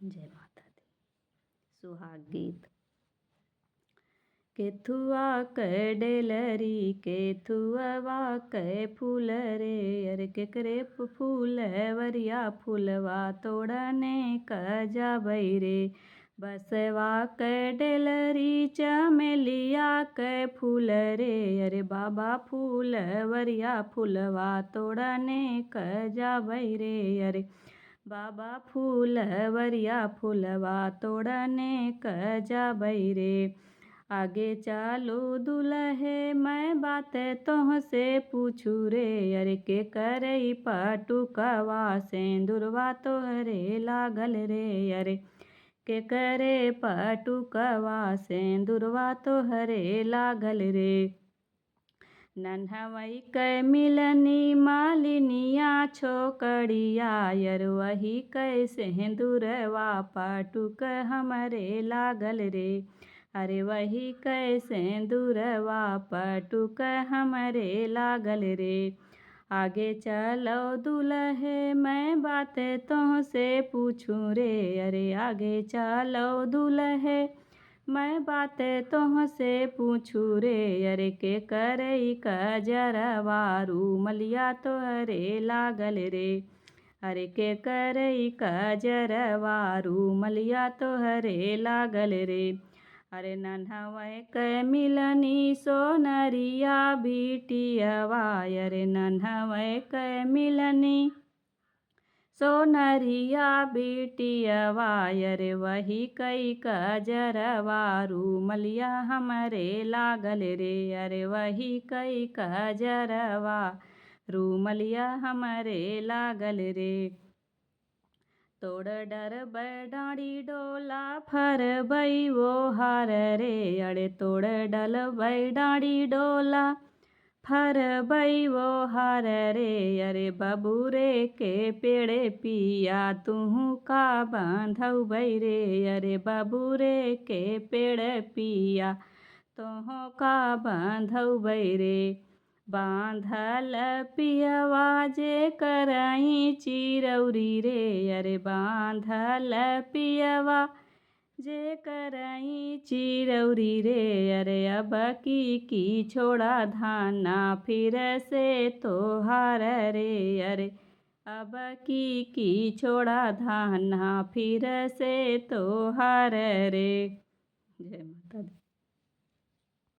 जय माता दी। सुहाग गीत। केथुआ कै डेलरी केथुआ कै फूल रे, अरे केकरे फूल वरिया फूलवा तोड़ने क जाबै रे। बसवा कै डेलरी चमेलिया कै फूल रे, अरे बाबा फूल वरिया फूलवा तोड़ने क जाबै रे। अरे बाबा फूल वरिया फूलवा तोड़ने क जाबै रे। आगे चालो दुल्हे मैं बात तोहसे पूछू रे, अरे के करई पटुकवा सेंदुरवा तोहरे लागल रे। अरे के करे पटुकवा सेंदुरवा तोहरे लागल रे। नन्हवई कै मिलनी मालिनिया छोकड़िया, यर वही कै सेंदुरवा पटुक हमरे लागल रे। अरे वही कै सेंदुरवा पटुक हमरे लागल रे। आगे चलो दुल्हे मैं बात तोहसे पूछूं रे, अरे आगे चलो दुल्हे मैं बात तोहसे पूछूं रे। अरे के करई कजरवा रूमलिया तोहरे लागल रे। अरे के करई कजरवा रूमलिया तोहरे लागल रे। अरे नन्हवै कै मिलनी सोनरिया बिटियवा, अरे नन्हवै कै मिलनी सोनरिया बिटियवा, अरे वही कई कजरवा रूमलिया हमरे लागल रे। अरे वही कई कजरवा रूमलिया हमरे लागल रे। तोड़ डरबै डाँड़ी डोला फरबै वो हार रे, अरे तोड़ डलबै डाँड़ी डोला फरबै वो हार रे। अरे बबूरे के पेड़े पिया तुहू का बांधबै रे, अरे बबूरे के पेड़ पिया तोहों का बांधबै रे। बांधल पियवा जे करई चिरौरी रे, अरे बांधल पियवा जे करई चिरौरी रे। अरे अब की छोड़ा धाना फिर से तोहार रे। अरे अब की छोड़ा धाना फिर से तोहार रे। जय माता दी।